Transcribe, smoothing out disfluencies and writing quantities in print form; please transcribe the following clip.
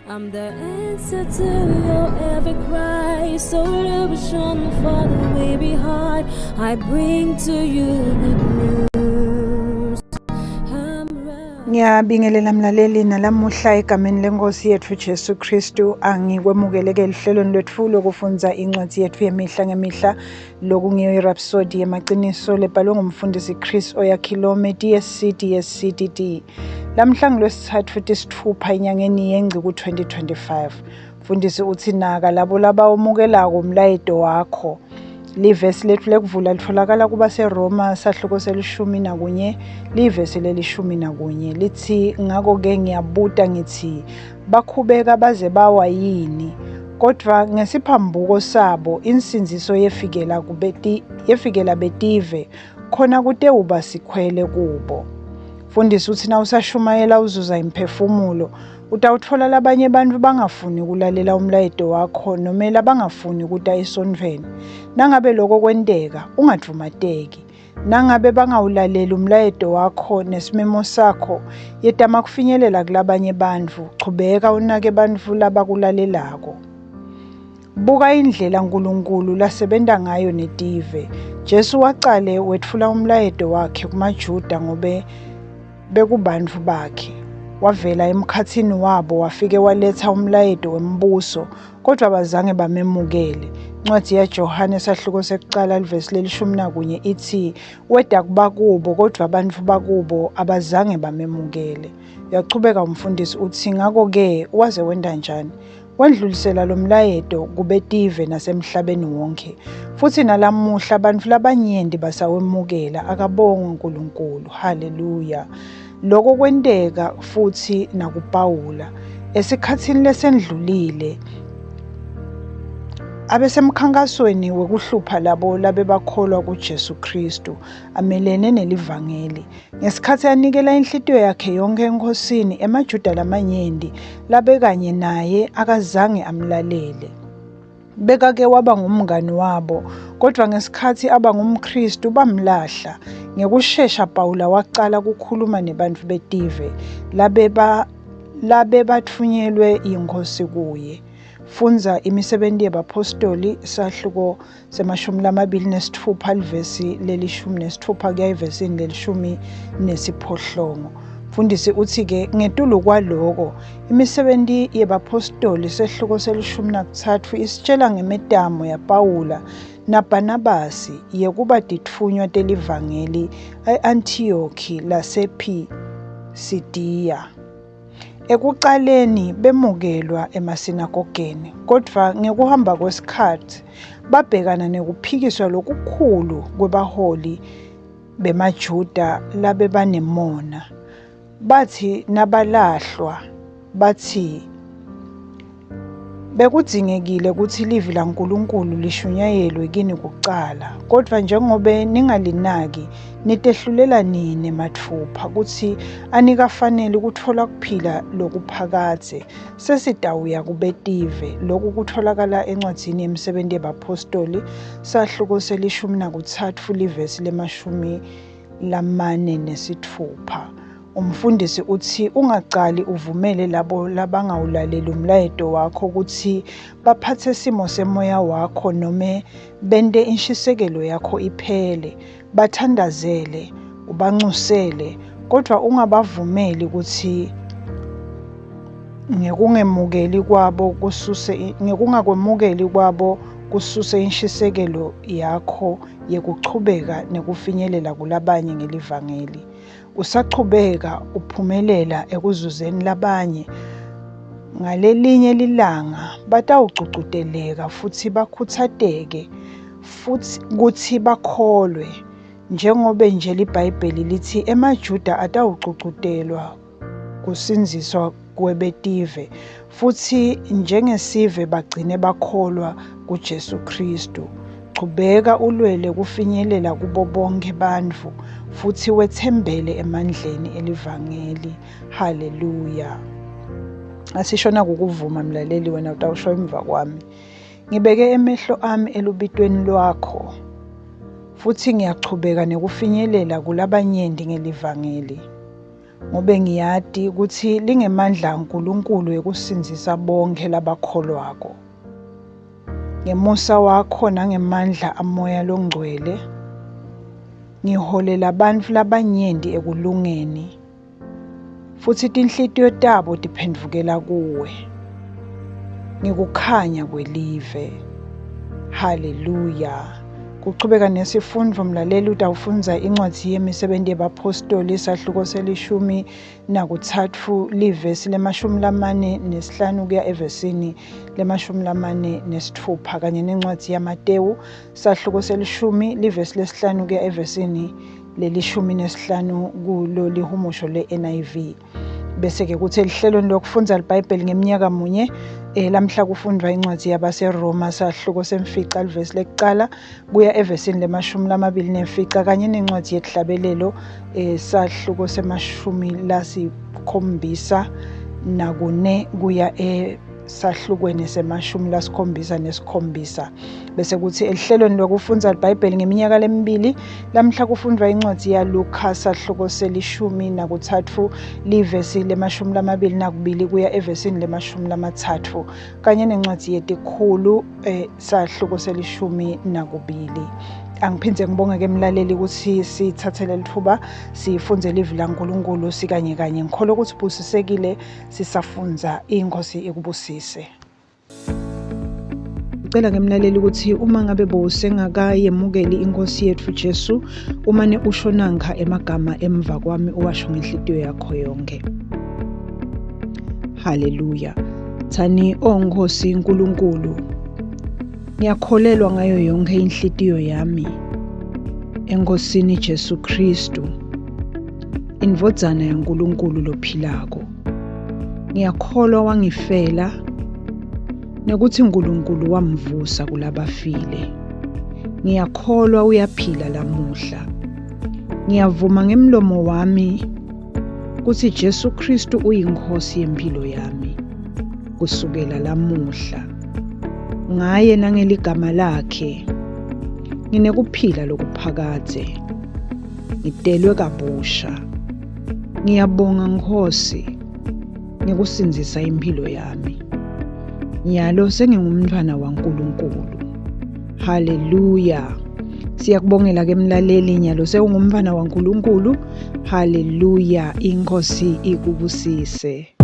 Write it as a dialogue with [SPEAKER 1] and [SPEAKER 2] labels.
[SPEAKER 1] I'm the answer to your every cry. So illusion for the way behind. I bring to you good news.
[SPEAKER 2] Ngiyabingelela mlaleli nalamuhla egameni lenkosi yethu Jesu Kristu angikwemukeleke lihlelweni lethu lokufundza incwadi yethu yemihla ngemihla lokungiyo irhapsodi yemaqiniso lebhalwe ngumfundisi Chris Oyakhilome DSCD. Lamhla ngolwesithathu tisithupha enyangeni yeNgci ku-2025. Mfundisi uthi naka labo labawamukelako umlayeto wakho. Livesi lethu lekuvula litfolakala kuba seRoma sahluko selishumi nakunye, livesi lelishumi nakunye. Lithi ngako-ke ngiyabuta ngithi bakhubeka baze bawa yini? Kodwa ngesiphambuko sabo insinziso yefikela betive khona kute uba sikhwele kubo. Mfundisi uthi na usashumayela uzuza imphefumulo utawutfola labanye bantfu bangafuni kulalela umlayeto wakho noma labangafuni kuta esontveni. Nangabe loko kwenteka ungadvumateki. Nangabe bangawulaleli umlayeto wakho nesimemo sakho yetama kufinyelela kulabanye bantfu, chubeka unake bantfu labakulalelako. Buka indlela uNkulunkulu lasebenta ngayo netive. Jesu wacale wetfula umlayeto wakhe kumaJuda ngobe bekubantfu bakhe. Wavela emkhatsini wabo wafike waletha umlayeto wembuso kodwa bazange bamemukele. Incwadi yaJohane sahluko sekucala livesi lelishumi nakunye ithi weda kuba kubo kodwa bantfu bakubo abazange bamemukele. Uyachubeka umfundisi uthi ngako-ke waze wenda njani? Wendlulisela lo mlayeto kubetive nasemhlabeni wonke. Futhi nalamuhla bantfu labanyenti basawemukela akabongwe uNkulunkulu. Haleluya. Loko kwenteka futhi nakupawula esikhatsini lesendlulile abesemkhankasweni wekuhlupha labo labebakholwa kuJesu Kristu amelene nelivangeli. Ngesikhatsi anikela inhlitiyo yakhe yonke enkosini, emaJuda lamanyenti labekanye naye akazange amlalele. Bekake waba ngumngani wabo kodwa ngesikhathi aba ngumKristu bamlahla. Ngekushesha Pawula wacala kukhuluma nebantfu betive labe batfunyelwe yinkosi kuye. Fundza imisebenti yebapostoli sahluko semashumi lamabili nesitfupha livesi lelishumi nesitfupha kuya evesini lelishumi nesiphohlongo. Mfundisi uthi-ke ngetulu kwaloko imisebenti yebapostoli sehluko selishumi nakutsatfu isitjela ngemetamo yaPawula naBhanabasi yekuba titfunywa telivangeli e-Antiyokhi lasePhisidiya. Ekucaleni bemukelwa emasinagogeni kodwa ngekuhamba kwesikhathi babhekana nekuphikiswa lokukhulu kwebaholi bemaJuda labebanemona. Bathi nabalahlwa bathi bekudzingekile kutsi livi laNkulunkulu lishunyayelwe kini kucala, kodwa njengobe ningalinaki nitehlulela nini mathupha kutsi anikafanele kutfola kuphila lokuphakadze sesitawuya kubetive. Loku kutfolakala encwadzini yemisebenti yebapostoli sahluko selishumi nakutsatfu livesi lemashumi lamane nesitfupha. Umfundisi uthi ungacali uvumele labo labangawulaleli umlayeto wakho kutsi baphatse simo semoya wakho nome bente inshisekelo yakho iphele, bathandazele, ubancusele, kodwa ungabavumeli kutsi ngekungakwemukeli kwabo kususe inshisekelo yakho yekuchubeka nekufinyelela kulabanye ngelivangeli. Usachubeka uphumelela ekuzuzeni labanye. Ngalelinye lilanga batawucucuteleka futhi bakhuthateke futhi kuthi bakholwe, njengobe nje liBhayibheli lithi emaJuda atawucucutelwa kusinziswa kwebetive futhi njengesive bagcine bakholwa kuJesu Kristu. Chubeka ulwele kufinyelela kubo bonke bantfu futhi wethembele emandleni elivangeli. Haleluya. Asishona kukuvuma mlaleli, wena utawusho emva kwami. Ngibeke emehlo ami elubitweni lwakho futhi ngiyachubeka nekufinyelela kulabanyenti ngelivangeli. ngobe ngiyadi ukuthi lingemandla kaNkulunkulu ekusinzisa bonke labakholwako. Ngemusa wakho nangemandla amoya longcwele, ngiholela bantfu labanyenti ekulungeni, futhi tinhlitiyo tabo tiphendvukela kuwe. Ngikukhanya kwelive. Haleluya. Kuchubeka nesifundvo mlaleli utawufundza incwadzi yemisebenti yebapostoli isahluko selishumi nakutsatfu livesi le45 kuya evesini le46 kanye nencwadzi yaMatewu sahluko selishumi livesi le5 kuya evesini le15 kulo lihumusho le-NIV. Bese-ke kuthi elihlelweni lokufundza libhayibheli ngeminyaka munye lamhla kufundwa incwadzi yabaseRoma sahluko semfica livesi lekuqala kuya evesini le29 kanye nencwadzi yetihlabelelo sahluko se-74 kuya sahlukweni se-77. Bese kuthi elihlelweni lokufundza libhayibheli ngeminyaka lemibili lamhla kufundwa incwadzi yaLuka sahluko selishumi nakutsatfu livesi le22 kuya evesini le-30 kanye nencwadzi yetikhulu sahluko selishumi nakubili. Angiphindze ngibonge-ke mlaleli ukuthi sithathele lithuba sifunze livi laNkulunkulu sikanye kanye. Ngikholwa ukuthi ubusisekile sisafundza. Inkosi ikubusise. Ngicela ngemlaleli ukuthi uma ngabe bowusengakayemukeli inkosi yethu Jesu, umane usho nankha emagama emva kwami uwasho ngenhlitiyo yakho yonke. Haleluya. Thani Nkosi Nkulunkulu, ngiyakholelwa ngayo yonke inhlitiyo yami enkosini Jesu Kristu, indvodzana yaNkulunkulu lophilako. Ngiyakholwa wangifela nekuthi uNkulunkulu wamvusa kulabafile. Ngiyakholwa uyaphila lamuhla. Ngiyavuma ngemlomo wami ukuthi Jesu Kristu uyinkosi yempilo yami kusukela lamuhla. Ngaye nangeligama lakhe nginekuphila lokuphakade, ngidelwe kabusha. Ngiyabonga Nkosi ngikusinzisa impilo yami. Nyalo sengingumntwana waNkulunkulu. Haleluya. Siyakubongela ke mlaleli, nyalo sewungumntwana waNkulunkulu. Haleluya. Inkosi ikubusise.